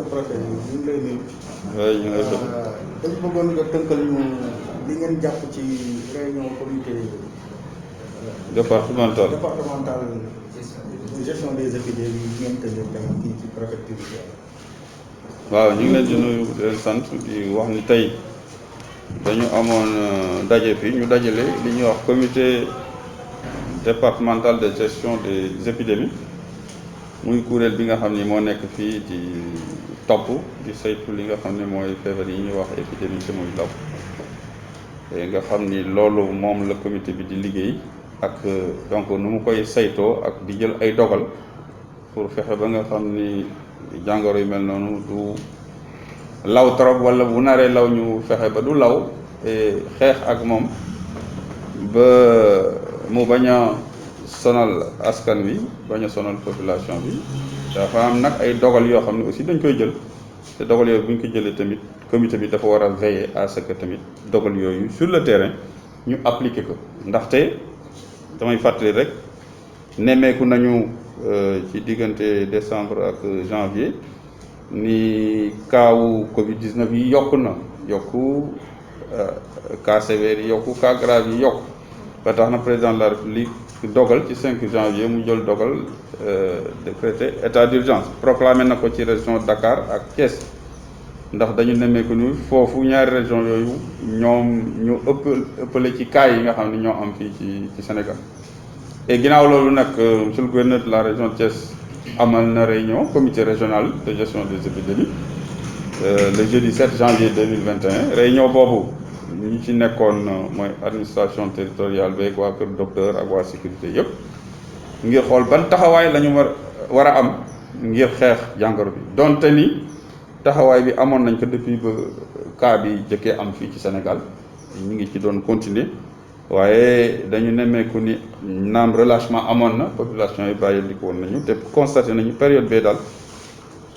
préfet ñu ngi lay nuyu. oui ñu ngi lay déglu. dañu bëggoon nga tënkal ñu li ngeen jàpp ci réunion comité départemental de gestion des épidémies yi ngeen tëjee tamit fii ci préfecture bi. waaw ñu ngi leen di nuyu di leen sant di wax ni tey dañu amoon daje fii ñu dajale li ñuy wax comité départemental de gestion des épidémies muy kuréel bi nga xam ni moo nekk fii di topp di saytu li nga xam ne mooy feebar yi ñuy wax épidémie te muy law nga xam ni loolu moom la comité bi di liggéey ak donc nu mu koy saytoo ak di jël ay dogal pour fexe ba nga xam ni jàngoro yu mel noonu du law trop wala bu naree law ñu fexe ba du law xeex ak moom ba mu bañ a sonal askan wi bañ a sonal population bi dafa am nag ay dogal yoo xam ne aussi dañ koy jël te dogal yooyu bu ñu ko jëlee tamit comité bi dafa war a veiller à ce que tamit dogal yooyu sur le terrain ñu appliquer ko ndaxte damay fàttali rek nemmeeku nañu ci diggante décembre ak janvier ni kaawu Covid-19 yi yokku na yokku cas sévère yi yokku cas grave yi yokku ba tax na président de la République dogal ci 5 janvier mu jël dogal décrété état d'urgence proclamé na ko ci région Dakar ak Thiès ndax dañu nemmeeku ni foofu ñaari région yooyu ñoom ñu ëppale ci cas yi nga xam ne ñoo am fii ci Sénégal et ginnaaw loolu nag monsieur le gouverneur de la région de Thiès amal na réunion comité régional de gestion des épidémies le jeudi 7 janvier 2021 réunion boobu ñi ci nekkoon mooy administration territoriale beeg waa kër docteur ak waa sécurité yëpp ngir xool ban taxawaay la ñu war a am ngir xeex jàngoro bi donte ni taxawaay bi amoon nañ ko depuis ba cas bi jëkkee am fii ci Sénégal ñu ngi ci doon continuer waaye dañu nemmeeku ni naam relâchement amoon na population yi bàyyi di ko woon nañu te constaté nañu période bee daal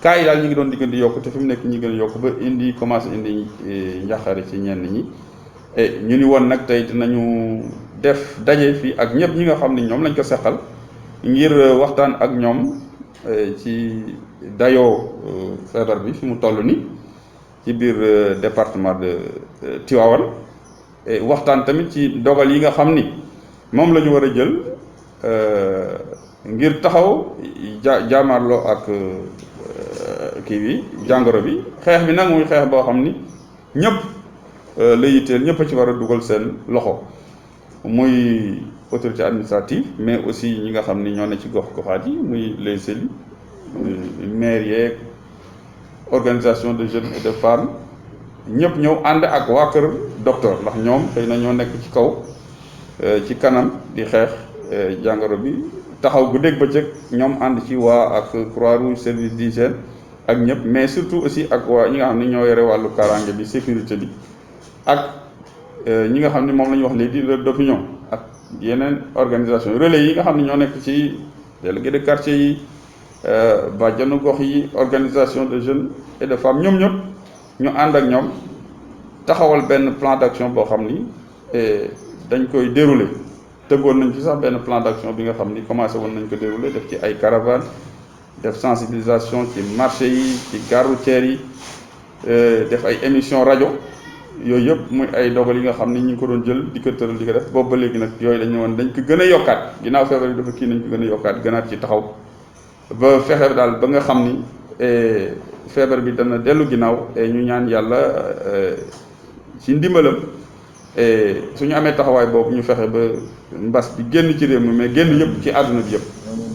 cas yi daal ñu ngi doon di yokk te fi mu nekk ñi gën a yokk ba commencé indi njàqare ci ñenn ñi et ñu ni woon nag tey dinañu def daje fii ak ñëpp ñi nga xam ni ñoom lañ ko seqal ngir waxtaan ak ñoom ci dayoo feebar bi fi mu toll ni ci biir département de Tivaouane et waxtaan tamit ci dogal yi nga xam ni moom la ñu war a jël ngir taxaw jaamaarloo ak kii bi jàngoro bi xeex bi nag muy xeex boo xam ni ñëpp la yitteel ñëpp a ci war a dugal seen loxo muy autorité administrative mais aussi ñi nga xam ni ñoo ne ci gox-goxaat yi muy les élus maires yeeg organisation de jeunes et de femmes ñëpp ñëw ànd ak waa kër docteur ndax ñoom xëy na ñoo nekk ci kaw ci kanam di xeex jàngoro bi taxaw guddeeg bëccëg ñoom ànd ci waa ak Croix-Rouge service d'hygiène ak ñëpp mais surtout aussi ak waa ñi nga xam ne ñoo yore wàllu kaaraange bi sécurité bi ak ñi nga xam ne moom la ñuy wax les leaders d'opinion ak yeneen organisation relais yi nga xam ne ñoo nekk ci délégué de quartier yi bàjjanu gox yi organisation de jeunes et de femmes ñoom ñëpp ñu ànd ak ñoom taxawal benn plan d'action boo xam ni dañ koy dérouler tëggoon nañ ci sax benn plan d'action bi nga xam ni commencé woon nañ ko dérouler def ci ay caravane def sensibilisation ci marché yi ci gare routière yi def ay émission rajo yooyu yëpp muy ay dogal yi nga xam ni ñu ngi ko doon jël di ko tëral di ko def boobu ba léegi nag yooyu dañu woon dañ ko gën a yokkaat ginnaaw feebar bi dafa kii nañ ko gën a yokkaat gënaat ci taxaw ba fexe daal ba nga xam ni feebar bi dana dellu ginnaaw ñu ñaan yàlla ci ndimbalam suñu amee taxawaay boobu ñu fexe ba mbas bi génn ci réew mi mais génn yëpp ci àdduna bi yëpp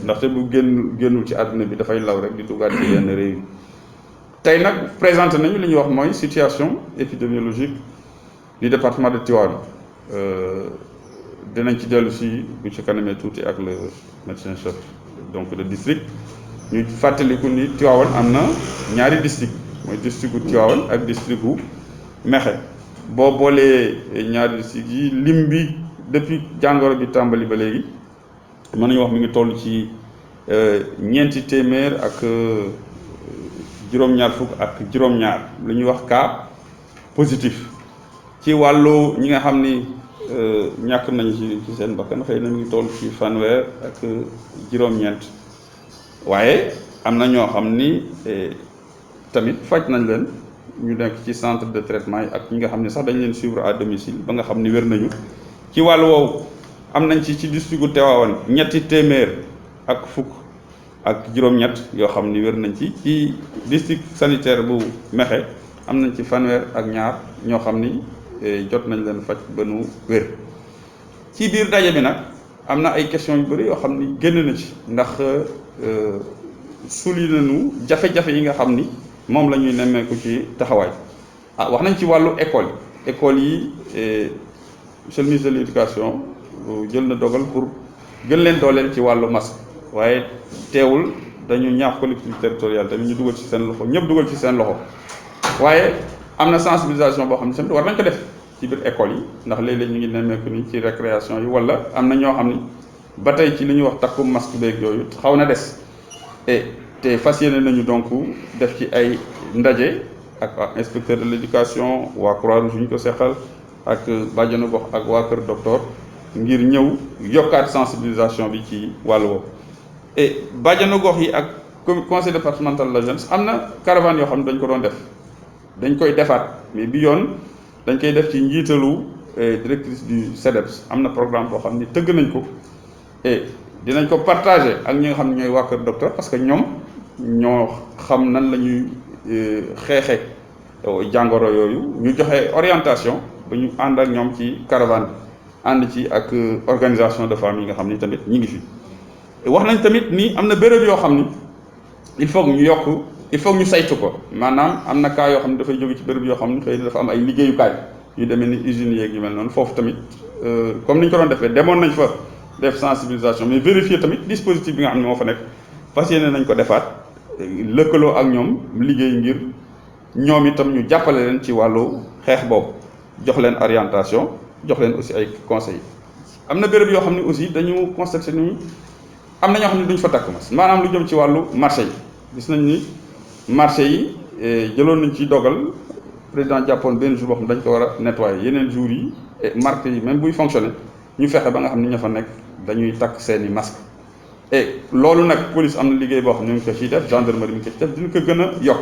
ndaxte bu génnul ci àdduna bi dafay law rek di duggaat ci yenn réew yi tey nag présenté nañu li ñuy wax mooy situation épidémiologique du département de Tivaouane dinañ ci dellu si bu ci kanamee tuuti ak le médecin chef donc de district ñu fàttaliku ni Tivaouane am na ñaari district mooy district gu Tivaouane ak district gu Mékhé boo boolee ñaari district yi lim bi depuis jàngoro bi tàmbali ba léegi mën nañu wax mi ngi toll ci ñeenti téeméer ak juróom-ñaar fukk ak juróom-ñaar lu ñuy wax cas positif ci wàllu ñi nga xam ni ñàkk nañu ci seen bakkan xëy na mi ngi toll ci fanweer ak juróom-ñeent waaye am na ñoo xam ni tamit faj nañ leen ñu nekk ci centre de traitement yi ak ñi nga xam ne sax dañ leen suivre à domicile ba nga xam ni wér nañu ci wàllu woowu am nañ ci district gu Tivaouane ñetti téeméer ak fukk ak juróom-ñett yoo xam ni wér nañ ci district sanitaire bu Mékhé am nañ ci fanweer ak ñaar ñoo xam ni jot nañ leen faj ba nu wér. ci biir daje bi nag am na ay questions yu bëri yoo xam ni génn na ci ndax suli nañu jafe-jafe yi nga xam ni moom la ñuy nemmeeku ci taxawaay wax nañ ci wàllu école yi monsieur le ministre de l'éducation jël na dogal pour gën leen dooleel ci wàllu masque waaye teewul dañu ñaax collectivité territoriale tamit ñu dugal ci seen loxo ñëpp dugal ci seen loxo waaye am na sensibilisation boo xam ne tamit war nañ ko def ci biir école yi ndax léeg-léeg ñu ngi nemmeeku ni ci récréation yi wala am na ñoo xam ni ba tey ci li ñuy wax takkum masque beeg yooyu xaw na des te fas yéene nañu donc def ci ay ndaje ak inspecteur de l'éducation waa Croix-Rouge ñu ko seqal ak bàjjenu gox ak waa Kër Docteur ngir ñëw yokkaat sensibilisation bi ci wàllu woowu bàjjenu gox yi ak conseil départemental de la jeunesse am na caravane yoo xam ne dañ ko doon def dañ koy defaat mais bi yoon dañ koy def ci njiitalu directrice du CEDEPS am na programme boo xam ni tëgg nañ ko dinañ ko partager ak ñi nga xam ne ñooy waa Kër Docteur parce que ñoom ñoo xam nan la ñuy xeexe jàngoro yooyu ñu joxe orientation ba ñu ànd ak ñoom ci caravane bi ànd ci ak organisation de femmes yi nga xam ni tamit ñi ngi fi. wax nañ tamit ni am na béréb yoo xam ni il faut ñu saytu ko maanaam am na cas yoo xam ne dafay jóge ci béréb yoo xam ni xëy na dafa am ay liggéeyukaay yu demee ni usines yeeg yu mel noonu foofu tamit comme ni ñu ko doon defee demoon nañ fa def sensibilisation mais vérifier tamit dispositif bi nga xam ne moo fa nekk fas yéene nañ ko defaat lëkkaloo ak ñoom liggéey ngir ñoom itam ñu jàppale leen ci wàllu xeex boobu jox leen orientation jox leen aussi ay conseils. am na béréb yoo xam ne aussi dañu constaté ni am na ñoo xam ne duñ fa takk mas maanaam lu jëm ci wàllu marché yi gis nañ ni marché yi jëloon nañ ci dogal président jàppoon benn jour boo xam dañ ko war a nettoyer yeneen jours yi marché yi même buy fonctionner ñu fexe ba nga xam ni ña fa nekk dañuy takk seeni masque loolu nag police am na liggéey boo xam ne ñu ngi ko ciy def gendarmerie mi ngi ko ciy def dina ko gën a yokk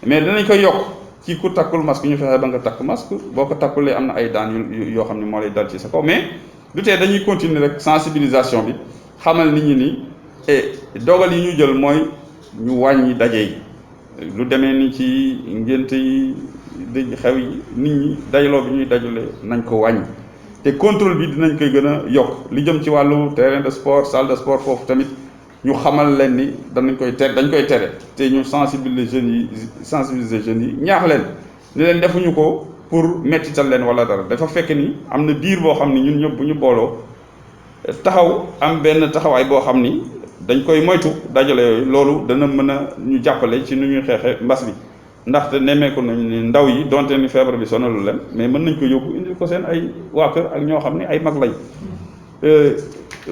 mais dinañ ko yokk ci ku takkul masque ñu fexe ba nga takk masque boo ko takkulee am na ay daan yoo xam ne moo lay dal ci sa kaw mais du tee dañuy continuer rek sensibilisation bi xamal nit ñi ni dogal yi ñu jël mooy ñu wàññi daje yi lu demee ni ci ngénte yi dëj xew yi nit ñi dajaloo bi ñuy dajale nañ ko wàññi te contrôle bi dinañ koy gën a yokk li jëm ci wàllu terrain de sport salle de sport foofu tamit ñu xamal leen ni dañ koy tere te ñu sensibiliser jeunes yi ñaax leen ni leen defuñu ko pour mettital leen wala dara dafa fekk ni am na diir boo xam ni ñun ñëpp bu ñu booloo taxaw am benn taxawaay boo xam ni dañ koy moytu dajale yooyu loolu dana mën a ñu jàppale ci nu ñuy xeexe mbas bi ndaxte nemmeeku nañu ni ndaw yi donte ni feebar bi sonalu leen mais mën nañ ko yóbbu indil ko seen ay waa kër ak ñoo xam ne ay mag lañ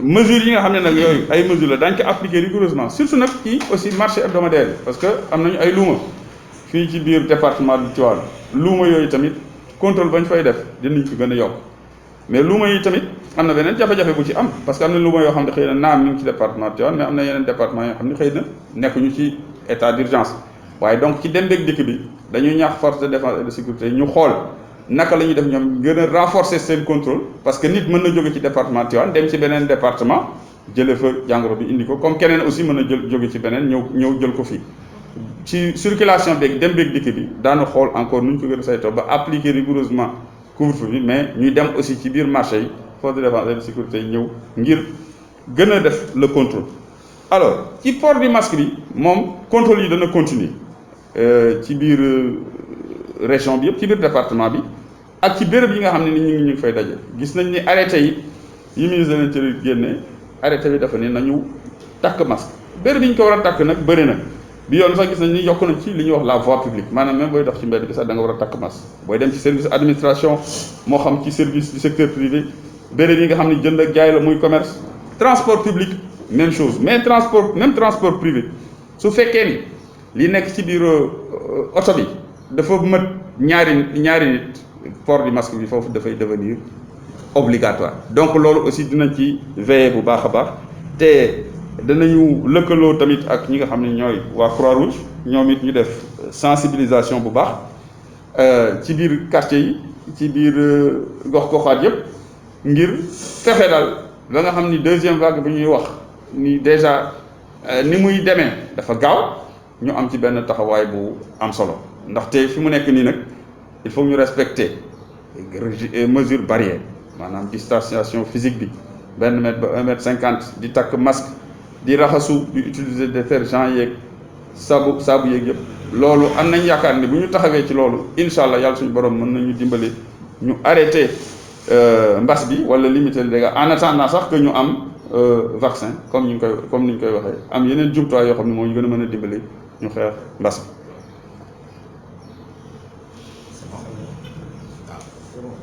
mesures yi nga xam ne nag yooyu ay mesures la dañ ko appliquer rigoureusement surtout nag ci aussi marché hebdomadaire yi parce que am nañu ay luuma fii ci biir département du Tivaouane luuma yooyu tamit contrôle bañ fay def dinañ ko gën a yokk mais luuma yi tamit am na beneen jafe-jafe bu ci am parce que am na luuma yoo xam ne xëy na naam ñu ngi ci département Tivaouane mais am na yeneen département yoo xam ne xëy na nekkuñu ci état d'urgence waaye donc ci dem beeg dikk bi dañuy ñaax force de défense et de sécurité ñu xool naka la ñuy def ñoom gën a renforcer seen contrôle parce que nit mën na jóge ci département Tivaouane dem ci beneen département jëlee fa jàngoro bi indi ko comme keneen aussi mën na jóge ci beneen ñëw jël ko fii ci circulation beeg dem beeg dikk bi daanu xool encore nu ñu ko gën a saytoo ba appliquer rigoureusement couvre-feu bi mais ñuy dem aussi ci biir marché yi force de défense et de sécurité yi ñëw ngir gën a def le contrôle. alors ci port du masque bi moom contrôle yi dana continuer ci biir région bi yëpp ci biir département bi ak ci béréb yi nga xam ne ni ñu ngi fay daje gis nañ ni arrêté yi ministre de l'Intérieur génne arrêté bi dafa ne nañu takk masque béréb yi ñu ko war a takk nag bëri na bi yoon sax gis nañ ni yokk nañ ci li ñuy wax la voie publique maanaam même booy dox ci mbedd bi sax da nga war a takk masque booy dem ci service administration moo xam ci service du secteur privé béréb yi nga xam ne jënd ak jaay la muy commerce transport public même chose mais transport privé su fekkee ni li nekk ci biir oto bi dafa mët ñaari nit port du masque bi foofu dafay devenir obligatoire donc loolu aussi dinañ ci veiller bu baax a baax te danañu lëkkaloo tamit ak ñi nga xam ne ñooy waa Croix-Rouge ñoom it ñu def sensibilisation bu baax ci biir quartier yi ci biir gox-goxaat yëpp ngir fexe daal la nga xam ni deuxième vague bi ñuy wax ni déjà ni muy demee dafa gaaw ñu am ci benn taxawaay bu am solo ndaxte fi mu nekk nii nag il faut ñu respecter mesure barrière maanaam distanciation physique bi 1 mètre ba 1,50 m di takk masque di raxasu di utiliser détergent yeeg saabu yeeg yëpp loolu am nañ yaakaar ni bu ñu taxawee ci loolu incha allah yàlla suñu borom mën nañu dimbali ñu arrêter mbas bi wala limiter les dégâts en attendant sax que ñu am vaccin comme ni ñu koy waxee am yeneen jumtuwaay yoo xam ne moo ñu gën a mën a dimbali ñu xeex mbas bi.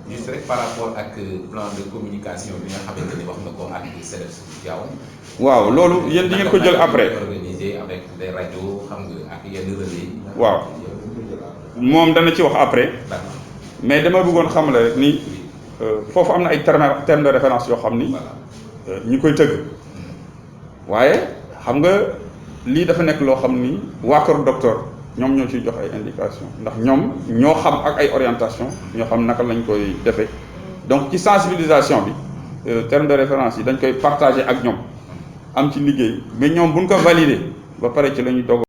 juste rek par rapport ak plan de communication bi nga xamante ni wax nga ko ak CDEPS Diaw. waaw loolu yéen di ngeen ko jël après. organisé avec les radios xam nga ak yenn relais. waaw moom dana ci wax après. mais dama bëggoon xamale rek ni foofu am na ay termes de référence yoo xam ni ñu koy tëgg waaye xam nga lii dafa nekk loo xam ni waa kër docteur ñoom ñoo ciy jox ay indication ndax ñoom ñoo xam ak ay orientation ñoo xam naka lañ koy defee donc ci sensibilisation bi termes de référence yi dañ koy partager ak ñoom am ci liggéey mais ñoom buñ ko valider ba pare ci la ñuy doog